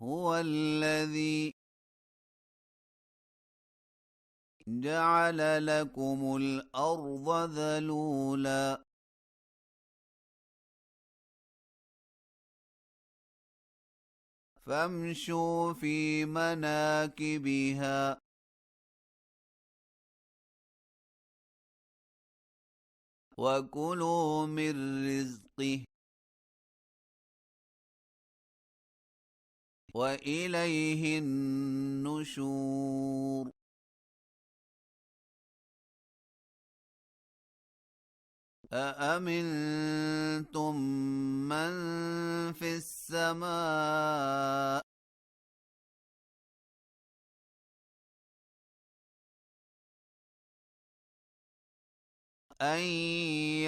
هو الذي جعل لكم الأرض ذلولا فامشوا في مناكبها وكلوا من رزقه وإليه النشور أأمنتم من في السماء أن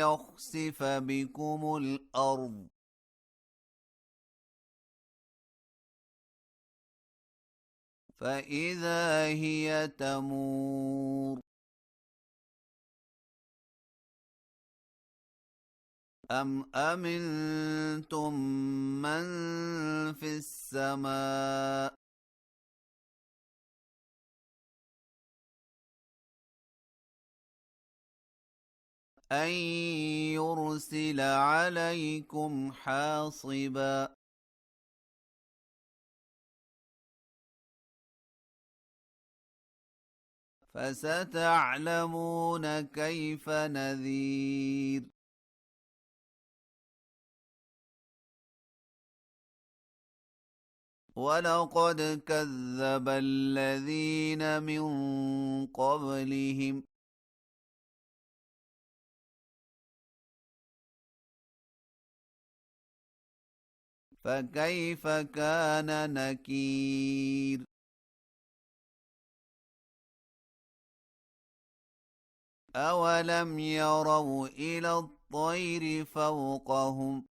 يخسف بكم الأرض فإذا هي تمور أم أمنتم من في السماء أن يرسل عليكم حاصبا فستعلمون كيف نذير ولقد كذب الذين من قبلهم فكيف كان نكير أولم يروا إلى الطير فوقهم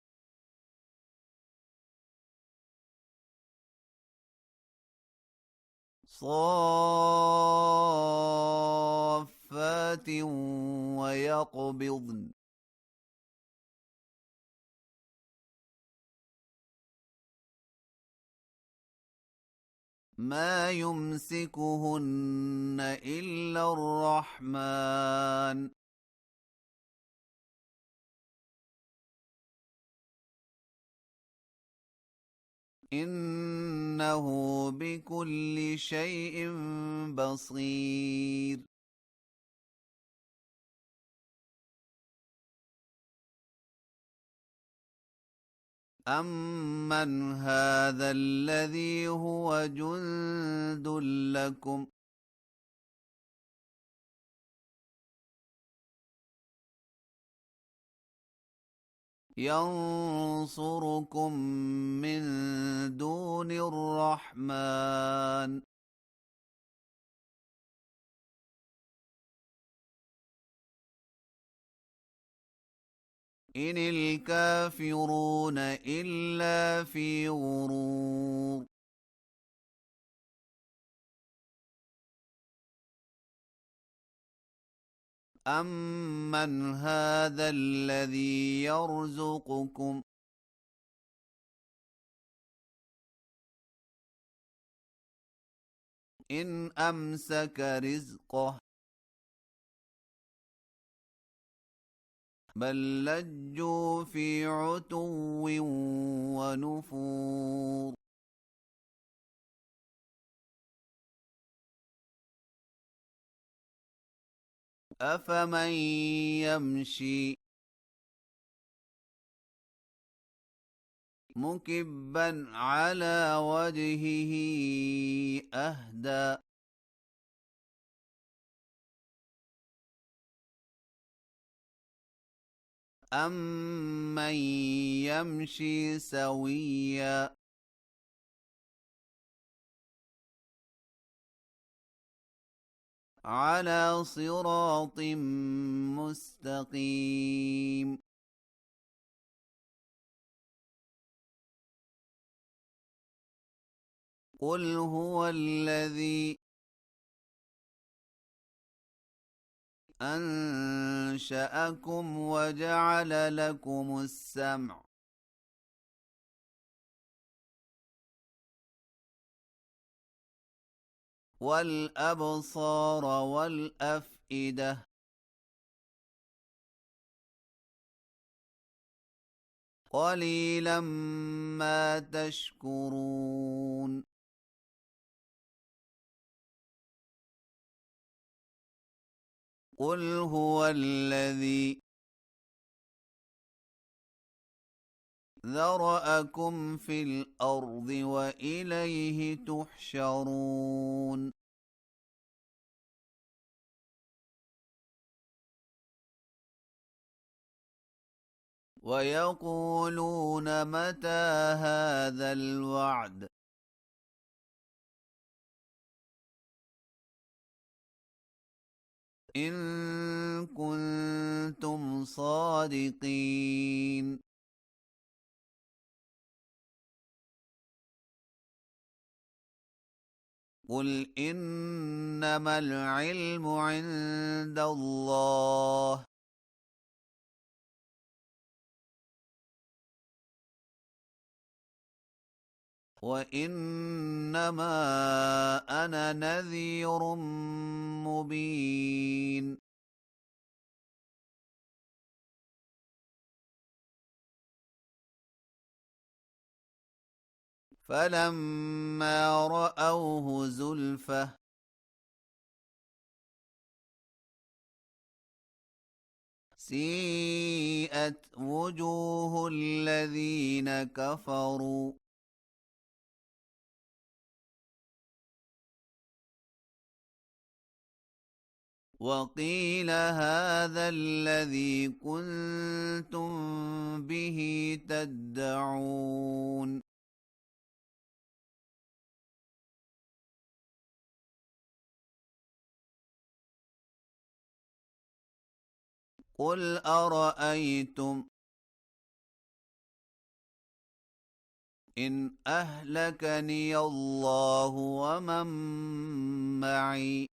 صافات ويقبضن ما يمسكهن إلا الرحمن إنه بكل شيء بصير أمن هذا الذي هو جند لكم ينصركم من دون الرحمن إن الكافرون إلا في غرور أمن هذا الذي يرزقكم إن أمسك رزقه بل لجوا في عتو ونفور أفمن يمشي مكبا على وجهه أهدى أمن يمشي سويا على صراط مستقيم قل هو الذي أنشأكم وجعل لكم السمع والأبصار والأفئدة قليلا ما تشكرون قل هو الذي ذرأكم في الأرض وإليه تحشرون ويقولون متى هذا الوعد إن كنتم صادقين قل إنما العلم عند الله وإنما أنا نذير مبين فلما رأوه زلفة سيئت وجوه الذين كفروا وقيل هذا الذي كنتم به تدعون قل أرأيتم إن أهلكني الله ومن معي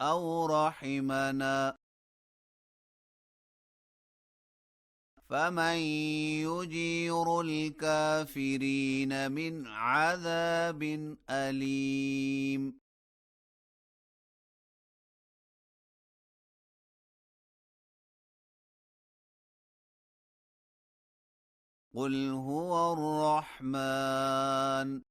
أو رحمنا فمن يجير الكافرين من عذاب أليم قل هو الرحمن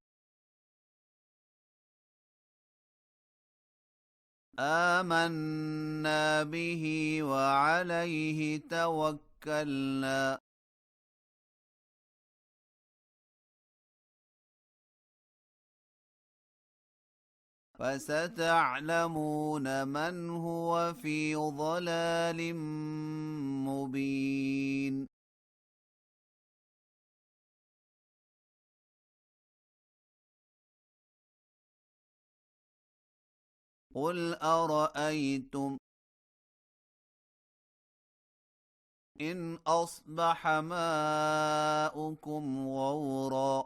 آمنا به وعليه توكلنا فستعلمون من هو في ضلال مبين قل أرأيتم إن أصبح ماؤكم غورا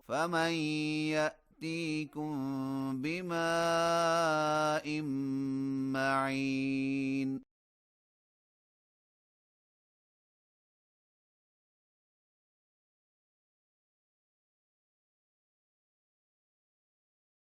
فمن يأتيكم بماء معين